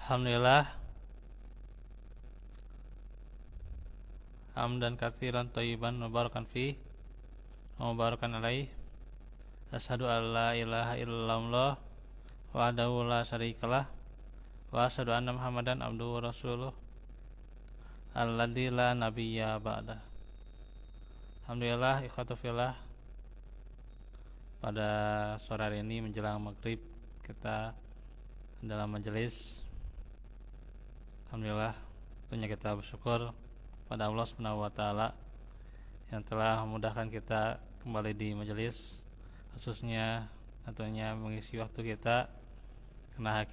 Alhamdulillah, hamdan katsiran thayyiban mubarakan fi mubarakan alaih. Asyhadu an la ilaha illallah wahdahu la syarikalah wa asyhadu anna Muhammadan abduhu wa rasuluh alladzi la nabiyya ba'dah. Alhamdulillah, ikhwatu fillah, pada sore hari ini menjelang maghrib kita dalam majelis. Alhamdulillah, tentunya kita bersyukur pada Allah Subhanahu wa taala yang telah memudahkan kita kembali di majelis, khususnya tentunya mengisi waktu kita, karena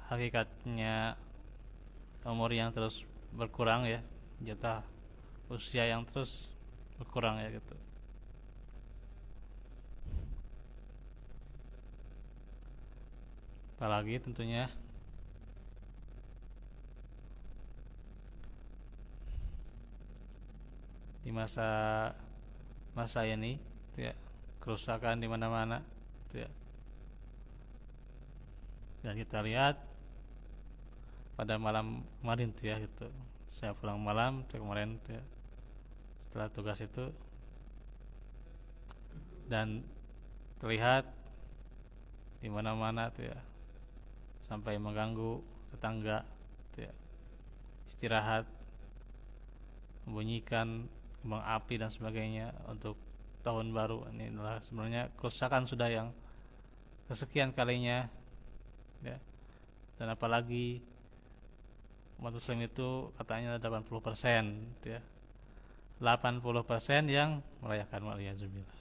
hakikatnya umur yang terus berkurang ya, jatah usia yang terus berkurang ya gitu. Apalagi tentunya di masa ini itu ya, kerusakan di mana-mana itu ya. Dan kita lihat pada malam kemarin tuh ya gitu, saya pulang malam tuh kemarin tuh ya, setelah tugas itu, dan terlihat di mana-mana tuh ya, sampai mengganggu tetangga tuh ya, istirahat, membunyikan kembang api dan sebagainya untuk tahun baru. Ini adalah sebenarnya kerusakan sudah yang kesekian kalinya ya. Dan apalagi umat muslim itu katanya 80% gitu ya, 80% yang merayakan, waliyadzubillah.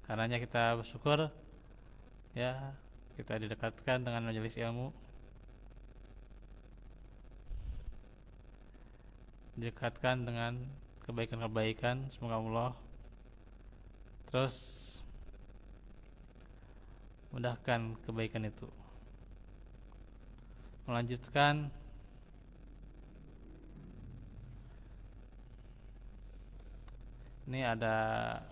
Karenanya kita bersyukur ya, kita didekatkan dengan majelis ilmu, didekatkan dengan kebaikan-kebaikan. Semoga Allah terus mudahkan kebaikan itu. Melanjutkan ini ada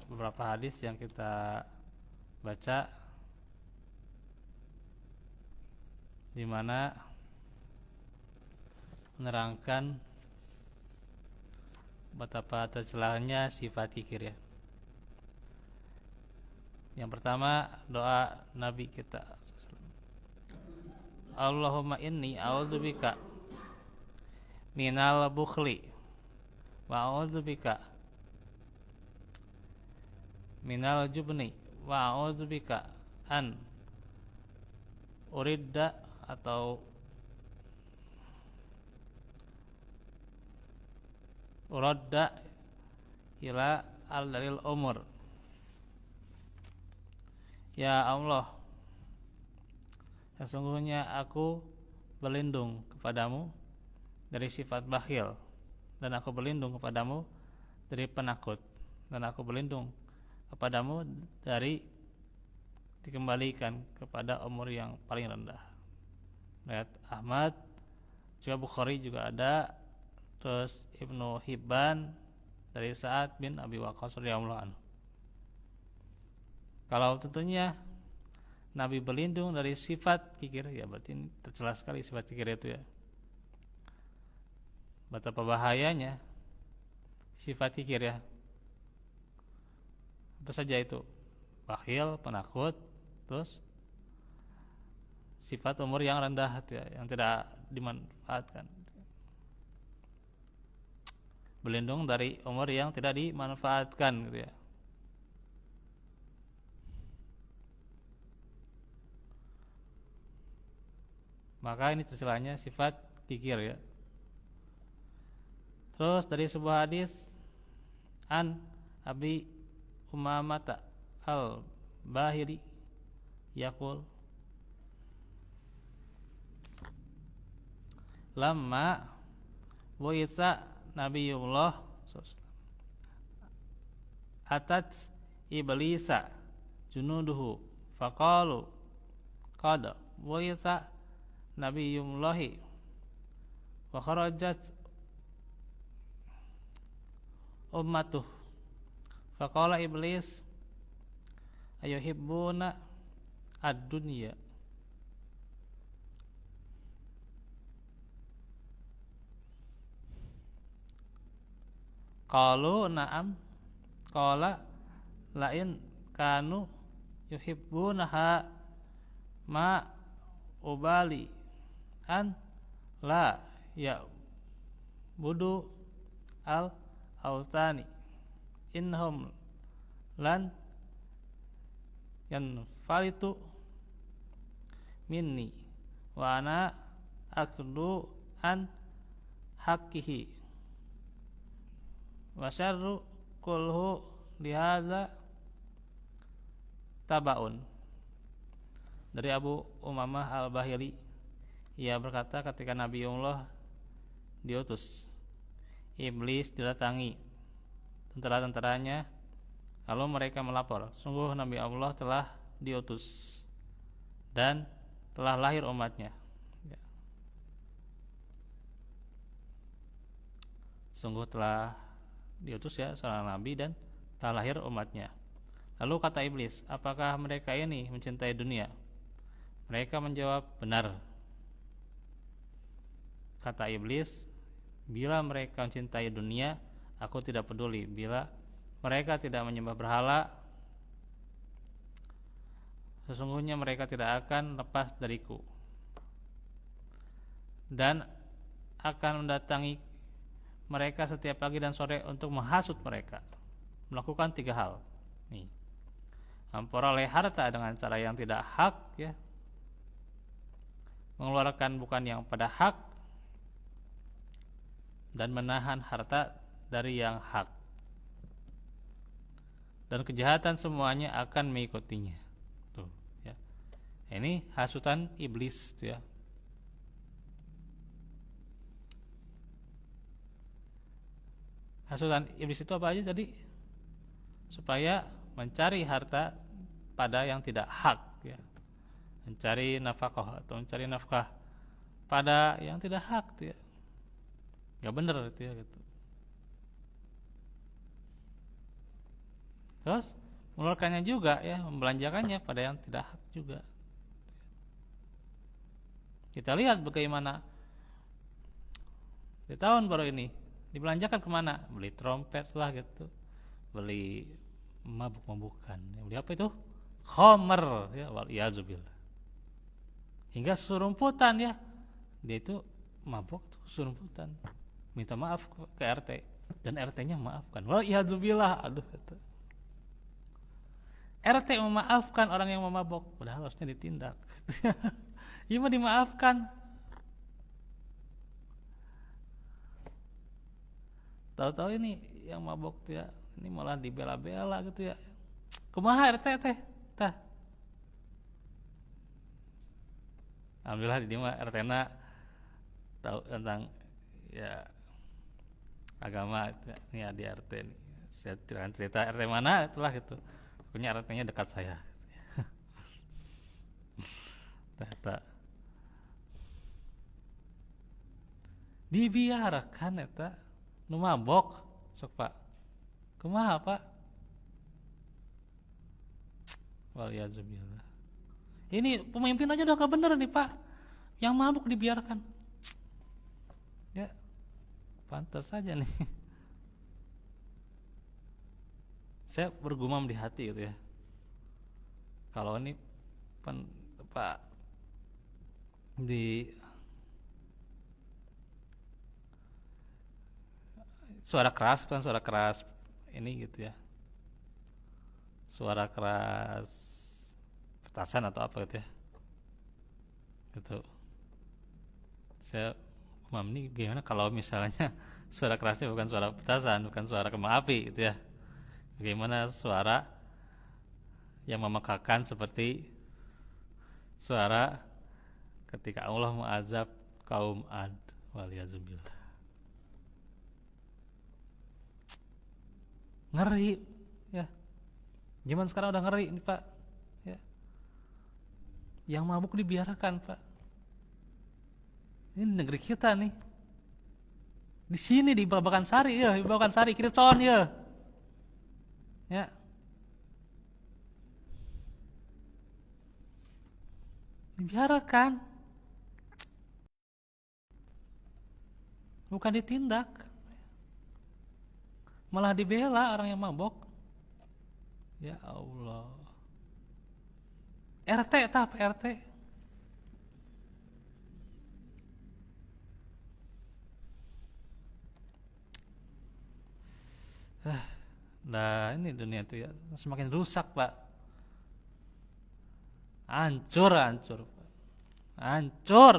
beberapa hadis yang kita baca, di mana menerangkan betapa tercelanya sifat kikir ya. Yang pertama, doa Nabi kita, Allahumma inni a'udzubika minal bukhli wa a'udzubika minal jubni wa a'udzubika an uridda atau uradda ila al-dalil umur. Ya Allah, sesungguhnya aku berlindung kepadamu dari sifat bakhil, dan aku berlindung kepadamu dari penakut, dan aku berlindung kepadamu dari dikembalikan kepada umur yang paling rendah. Riwayat Ahmad, juga Bukhari juga ada, terus Ibnu Hibban dari Sa'ad bin Abi Waqqas radhiyallahu anhu. Kalau tentunya Nabi berlindung dari sifat kikir, ya berarti ini tercela sekali sifat kikir itu ya. Betapa bahayanya sifat kikir ya. Apa saja itu? Bakhil, penakut, terus sifat umur yang rendah ya, yang tidak dimanfaatkan. Berlindung dari umur yang tidak dimanfaatkan gitu ya. Maka ini tercelanya sifat kikir ya. Terus dari sebuah hadis, an Abi Umamata al-Bahili yaqul, lamma bu'itsa Nabiullah atat iblisa junuduhu faqalu qad bu'itsa Nabiyullahi wa kharajat ummatuh faqala iblis ayuhibbuna ad-dunya Qalu na'am. Qala lain kanu yuhibbunaha ma ubali an la ya budu al autani innahum lan yanfalitu minni wa ana aklu an haqqihi wa syarru kulhu lihaza tabaun. Dari Abu Umamah Al-Bahili, ia berkata ketika Nabi Allah diutus, iblis didatangi tentara-tentaranya, lalu mereka melapor, sungguh Nabi Allah telah diutus dan telah lahir umatnya. Sungguh telah diutus ya seorang Nabi dan telah lahir umatnya. Lalu kata iblis, apakah mereka ini mencintai dunia? Mereka menjawab, benar. Kata iblis, bila mereka mencintai dunia, aku tidak peduli. Bila mereka tidak menyembah berhala, sesungguhnya mereka tidak akan lepas dariku dan akan mendatangi mereka setiap pagi dan sore untuk menghasut mereka. Melakukan 3 hal nih: memperoleh harta dengan cara yang tidak hak, ya, mengeluarkan bukan yang pada hak, dan menahan harta dari yang hak. Dan kejahatan semuanya akan mengikutinya. Tuh, ya. Ini hasutan iblis, tuh, ya. Hasutan iblis itu apa aja tadi? Supaya mencari harta pada yang tidak hak, ya. Mencari nafkah atau mencari nafkah pada yang tidak hak, tuh, ya. Gak bener itu, ya, gitu. Terus mengeluarkannya juga, ya, membelanjakannya pada yang tidak hak juga. Kita lihat bagaimana di tahun baru ini dibelanjakan kemana? Beli trompet lah, gitu, beli mabuk-mabukan, ya, beli apa itu? Khomer, ya, wal iyazubillah. Hingga surumputan, ya, dia itu mabuk tuh, surumputan, minta maaf ke RT dan RT-nya maafkan. Wal iyazubillah, aduh, gitu. RT memaafkan orang yang memabok, padahal harusnya ditindak. Ini mah dimaafkan. Tahu-tahu ini yang mabok tuh, ya, ini malah dibela-bela gitu, ya. Kumaha RT teh? Tah. Alhamdulillah di mah RT-na tahu tentang, ya, agama itu, ya. Ini di RT nih. Saya cerita RT mana itulah, gitu. Punya RT-nya dekat saya. Tah. Dibiarkan eta nu mabok, sok Pak. Kumaha Pak? Waliyazubillah. Ini pemimpin aja udah gak bener nih Pak, yang mabuk dibiarkan. Ya, pantas saja nih. Saya bergumam di hati, gitu, ya. Kalau ini Pak di suara keras, kan suara keras ini, gitu, ya. Suara keras petasan atau apa, gitu, ya. Gitu. Saya gumam nih gimana kalau misalnya suara kerasnya bukan suara petasan, bukan suara kembang api, gitu, ya. Bagaimana suara yang memekakan seperti suara ketika Allah mengazab kaum Ad, waliyazubillah. Ngeri, ya. Zaman sekarang udah ngeri nih Pak, ya. Yang mabuk dibiarkan Pak. Ini negeri kita nih. Di sini di Babakan Sari, ya, di Babakan Sari Kiricon, ya. Ya. Dibiarkan. Bukan ditindak. malah dibela orang yang mabok. Ya Allah. RT tah, RT. Nah ini dunia itu ya semakin rusak Pak. Hancur, Pak. Hancur.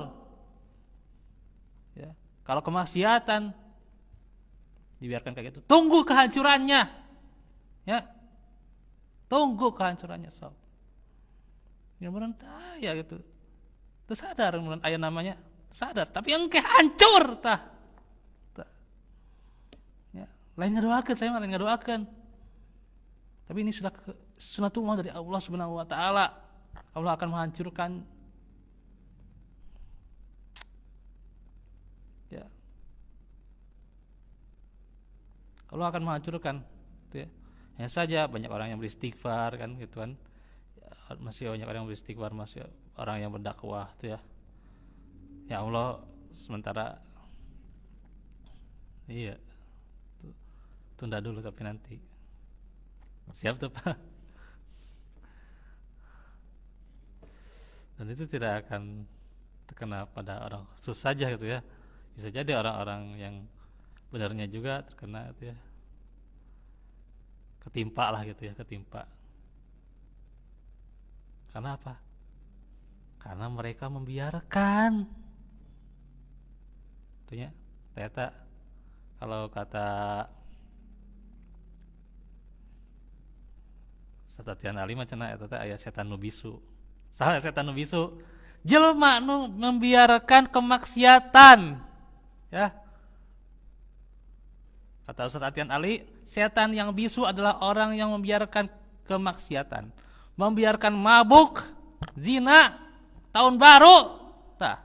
Ya. Kalau kemaksiatan dibiarkan kayak gitu, tunggu kehancurannya. Ya. Tunggu kehancurannya sob. Mudah-mudahan ya gitu. Terus sadar mudah-mudahan ayah namanya sadar, tapi yang kayak hancur tah. Ya. Lain ngedoakeun saya mah lain ngedoakeun. Tapi ini sudah sunatullah dari Allah Subhanahu wa taala. Allah akan menghancurkan ya. Allah akan menghancurkan gitu ya. Hanya saja banyak orang yang beristighfar kan gitu kan. Ya, masih banyak orang yang beristighfar, masih orang yang berdakwah tuh ya. Ya Allah sementara iya. Tunda dulu tapi nanti. Siap tuh Pak. Dan itu tidak akan terkena pada orang khusus saja gitu ya. Bisa jadi orang-orang yang benarnya juga terkena gitu ya. Ketimpa lah gitu ya, ketimpa. Karena apa? Karena mereka membiarkan. Tentunya ternyata kalau kata Satatian Ali macana eta teh aya setan nu bisu. Saha setan nu bisu? Jelema nu membiarkan kemaksiatan. Ya. Kata Ustaz Atian Ali, setan yang bisu adalah orang yang membiarkan kemaksiatan. Membiarkan mabuk, zina, tahun baru. Tah.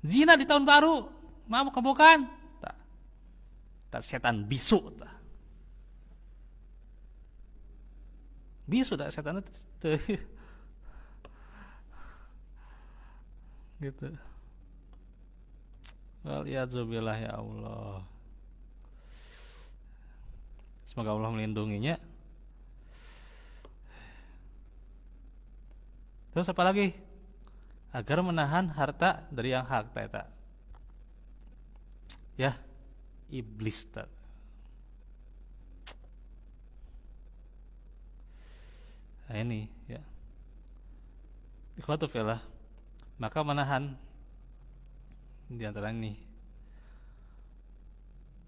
Zina di tahun baru, mabuk bukan? Tah. Tah setan bisu tah. Bisu dah setan itu gitu. Waliyadzubillah ya Allah. Semoga Allah melindunginya. Terus apa lagi? Agar menahan harta dari yang hak eta. Ya, iblis ta. Nah ini ya. Ikhwatu fillah, maka menahan di antara ini.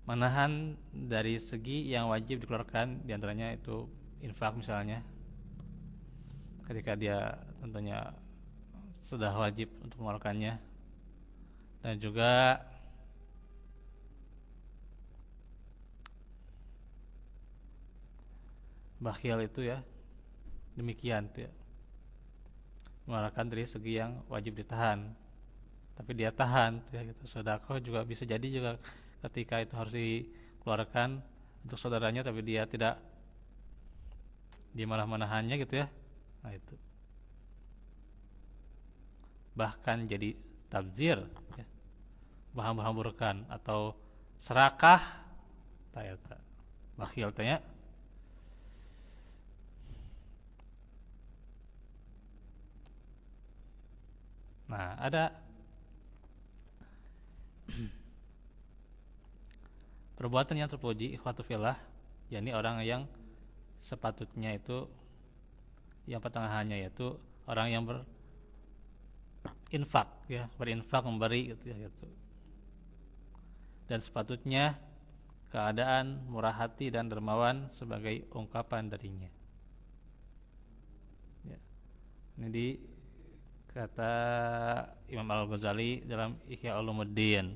Menahan dari segi yang wajib dikeluarkan, di antaranya itu infak misalnya. Ketika dia tentunya sudah wajib untuk mengeluarkannya. Dan juga bakhil itu ya demikian tuh ya, mengeluarkan dari segi yang wajib ditahan tapi dia tahan tuh ya gitu. Sedekah juga bisa jadi juga ketika itu harus dikeluarkan untuk saudaranya tapi dia tidak, dia malah menahannya gitu ya. Nah itu bahkan jadi tabzir ya, bahan-bahan atau serakah tayata bakhil tanya. Nah, ada perbuatan yang terpuji ikhwatu fillah, yakni orang yang sepatutnya itu yang pertengahannya yaitu orang yang berinfak ya, berinfak memberi gitu ya gitu. Dan sepatutnya keadaan murah hati dan dermawan sebagai ungkapan darinya. Ya. Ini di kata Imam Al-Ghazali dalam Ihya Ulumuddin.